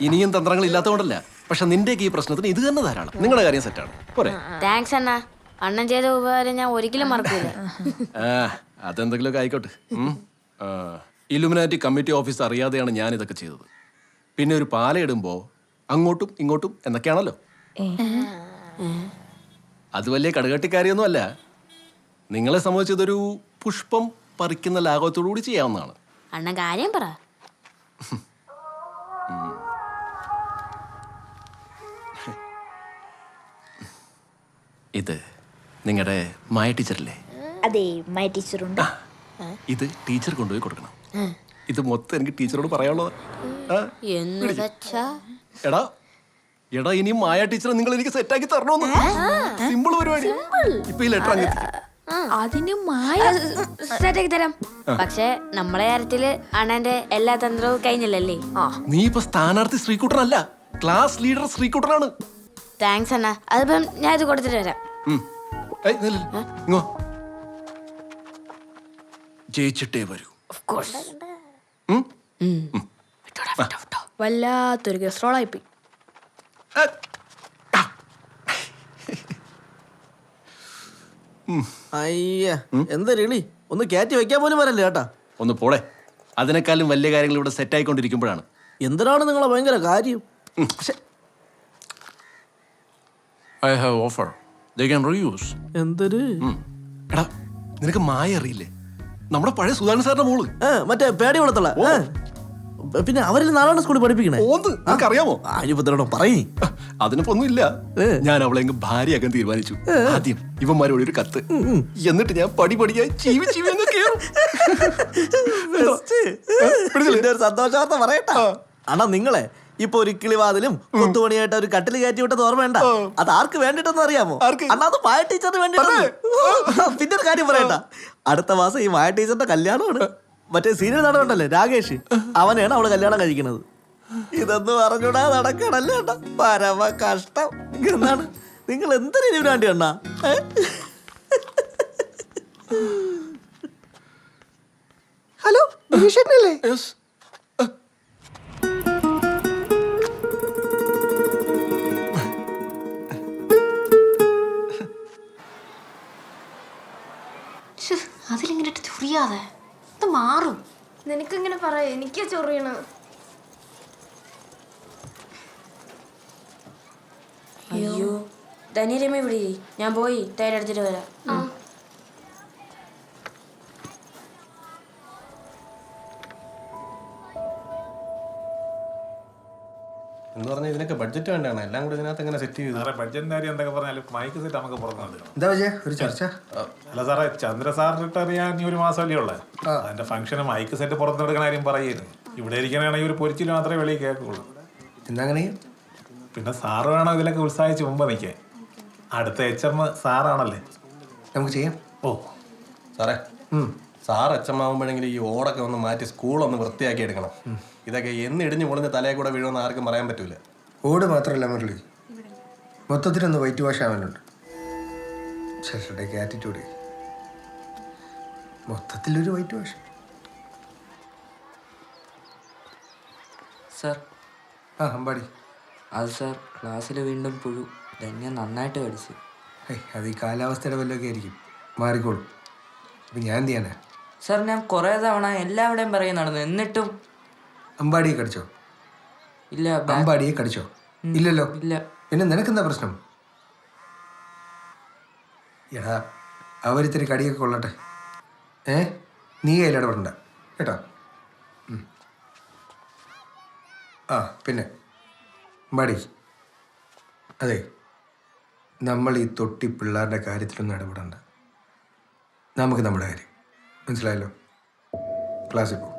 ഇനിയും തന്ത്രങ്ങൾ ഇല്ലാത്തതുകൊണ്ടല്ല, പക്ഷെ നിന്റെയൊക്കെ ഈ പ്രശ്നത്തിന് ഇത് തന്നെ ധാരാളം. നിങ്ങളുടെ കാര്യം സെറ്റാണ് പോരെ? താങ്ക്സ് അണ്ണ. അണ്ണൻ ചെയ്ത ഉപകാരം ഞാൻ ഒരിക്കലും മറക്കൂല. അതെന്തെങ്കിലുമൊക്കെ ആയിക്കോട്ടെ. ഇലുമിനാറ്റി കമ്മിറ്റി ഓഫീസ് അറിയാതെയാണ് ഞാൻ ഇതൊക്കെ ചെയ്തത്. പിന്നെ ഒരു പാലയിടുമ്പോ അങ്ങോട്ടും ഇങ്ങോട്ടും എന്നൊക്കെയാണല്ലോ. അത് വലിയ കടുകട്ടിക്കാരിയൊന്നും അല്ല. നിങ്ങളെ സംബന്ധിച്ചതൊരു പുഷ്പം പറിക്കുന്ന ലാഘവത്തോടുകൂടി ചെയ്യാവുന്നതാണ്. അണ്ണൻ കാര്യം പറ. ഇത് നിങ്ങളുടെ മായ ടീച്ചറല്ലേ? അതെ, മായ ടീച്ചറുണ്ട്. ഇത് ടീച്ചർ കൊണ്ടുപോയി കൊടുക്കണം. ഇത് മൊത്തം എനിക്ക് ടീച്ചറോട് പറയാനുള്ളത്. എടാ എടാ ഇനി മായ ടീച്ചറെ നിങ്ങൾ എനിക്ക് സെറ്റാക്കി തരണോന്ന്. സിമ്പിൾ പരിപാടി. ഇപ്പൊ ഈ ലെറ്റർ അങ്ങ് അതിന് മായ സെറ്റാക്കി തരാം. പക്ഷെ നമ്മളെ കാര്യത്തില് അണ്ണന്റെ എല്ലാ തന്ത്രവും കഴിഞ്ഞല്ലേ? നീ ഇപ്പൊ സ്ഥാനാർത്ഥി ശ്രീകുട്ടനല്ല, ക്ലാസ് ലീഡർ ശ്രീകുട്ടനാണ്. താങ്ക്സ് അണ്ണ. അതിപ്പം ഞാൻ ഇത് കൊടുത്തിട്ട് വരാം. ജയിച്ചിട്ടേ വരൂ. വല്ലാത്തൊരു ഗസ്ട്രോളായിപ്പോയി. അയ്യ എന്താ രളി, ഒന്ന് കയറ്റി വെക്കാൻ പോലും വരല്ലേ ചേട്ടാ. ഒന്ന് പോടെ. അതിനേക്കാളും വലിയ കാര്യങ്ങൾ ഇവിടെ സെറ്റ് ആയിക്കൊണ്ടിരിക്കുമ്പോഴാണ്. എന്തിനാണ് നിങ്ങളെ ഭയങ്കര കാര്യം? I have offer. They can reuse. എന്തൊരു എടാ നിനക്ക് മായ അറിയില്ലേ? നമ്മുടെ പഴയ സുധാകരൻ സാറിന്റെ മോള്. മറ്റേ പേടി വളർത്തല. പിന്നെ അവരിൽ നാലാണ് സ്കൂളിൽ പഠിപ്പിക്കണേ. അറിയാമോ? ആയുപത്രണം പറയേ. അതിനിപ്പോ ഒന്നും ഇല്ല. ഞാൻ അവളെ ഭാര്യയാക്കാൻ തീരുമാനിച്ചു. ആദ്യം ഇവന്മാരോട് ഒരു കത്ത്, എന്നിട്ട് ഞാൻ പടിപടിയായി ചീവി ചീവി അങ്ങ് കേറും. സന്തോഷവാർത്ത പറയട്ടാ. അണ്ണാ നിങ്ങളെ ഇപ്പൊ ഒരു കിളിവാതിലും കൊത്തുപണിയായിട്ട് ഒരു കട്ടിൽ കയറ്റി വിട്ടത് ഓർമ്മ വേണ്ട. അത് ആർക്ക് വേണ്ടിട്ടെന്ന് അറിയാമോ? അണ്ണാ അത് മായ ടീച്ചറിന് വേണ്ടിട്ട്. പിന്നെ ഒരു കാര്യം പറയട്ടാ, അടുത്ത മാസം ഈ മായ ടീച്ചറിന്റെ കല്യാണമാണ്. മറ്റേ സീനിയർ നടനുണ്ടല്ലേ രാകേഷ്, അവനെയാണ് അവള് കല്യാണം കഴിക്കുന്നത്. ഇതൊന്നും പറഞ്ഞൂടാ നടക്കണല്ലേ അണ്ണാ, പരമ കഷ്ടം. എന്നാണ് നിങ്ങൾ എന്തൊരു വേണ്ടി അണ്ണാ? ഹലോ, ഭീഷണല്ലേ? അതിലിങ്ങനെ ചൊറിയാതെ ഇത് മാറും. നിനക്കിങ്ങനെ പറ, എനിക്ക് ചൊറിയണ. അയ്യോ ധനിരമേ വിളി, ഞാൻ പോയി തൈരെടുത്തിട്ട് വരാം. എന്ന് പറഞ്ഞാൽ ഇതിനൊക്കെ ബഡ്ജറ്റ് വേണ്ടാണ്. എല്ലാം കൂടി ഇതിനകത്ത് എങ്ങനെ സെറ്റ് ചെയ്തു? സാറേ ബഡ്ജറ്റിന്റെ കാര്യം എന്തൊക്കെ പറഞ്ഞാലും മൈക്ക് സെറ്റ് നമുക്ക് പുറത്തുണ്ട്. എന്താ വിജയ ഒരു ചർച്ച? അല്ല സാറേ, ചന്ദ്ര സാർ റിട്ടയർ ചെയ്യാൻ ഈ ഒരു മാസമല്ലേ ഉള്ളത്. അതിന്റെ ഫംഗ്ഷന് മൈക്ക് സെറ്റ് പുറത്തെടുക്കണ കാര്യം പറയുന്നു. ഇവിടെ ഇരിക്കണമെങ്കിൽ ഒരു പൊരിച്ചിൽ മാത്രമേ വെളിയിൽ കേൾക്കുള്ളൂ. എന്താ അങ്ങനെ? പിന്നെ സാറ് വേണം ഇതിലൊക്കെ ഉത്സാഹിച്ച് മുമ്പ് നിൽക്കാൻ. അടുത്ത HM സാറാണല്ലേ. നമുക്ക് ചെയ്യാം. ഓ സാറേ, സാർ അച്ഛമാവുമ്പോഴെങ്കിലും ഈ ഓടൊക്കെ ഒന്ന് മാറ്റി സ്കൂളൊന്ന് വൃത്തിയാക്കി എടുക്കണം. ഇതൊക്കെ എന്ന് ഇടിഞ്ഞു പൊളിഞ്ഞ് തലയെ കൂടെ വീഴുമെന്ന് ആർക്കും പറയാൻ പറ്റൂല. ഓട് മാത്രമല്ല മുരളി, മൊത്തത്തിലൊന്ന് വൈറ്റ് വാഷ് ആവാനുണ്ട്. ചേട്ടൻ്റെ ആറ്റിറ്റ്യൂഡ് മൊത്തത്തിലൊരു വൈറ്റ് വാഷ്. സാർ അമ്പാടി. അത് സാർ ക്ലാസ്സിൽ വീണ്ടും പുഴു. ധന്യ നന്നായിട്ട് കടിച്ചു. അത് ഈ കാലാവസ്ഥയുടെ വല്ലതൊക്കെ ആയിരിക്കും, മാറിക്കോളും. അപ്പം ഞാൻ എന്ത് ചെയ്യാനാ? സാർ ഞാൻ കുറേ തവണ എല്ലാവിടെയും പറയും നടന്നു, എന്നിട്ടും. അമ്പാടിയെ കടിച്ചോ? ഇല്ല. അമ്പാടിയെ കടിച്ചോ? ഇല്ലല്ലോ. ഇല്ല. പിന്നെ നിനക്കെന്താ പ്രശ്നം? എടാ അവരിത്തിരി കടിയൊക്കെ കൊള്ളട്ടെ. നീ കയ്യിലിടപെടണ്ട കേട്ടോ. പിന്നെ അമ്പാടി, അതെ, നമ്മൾ ഈ തൊട്ടി പിള്ളേരുടെ കാര്യത്തിലൊന്നും ഇടപെടണ്ട. നമുക്ക് നമ്മുടെ കാര്യം മനസ്സിലായല്ലോ. ക്ലാസ്സിൽ പോകും.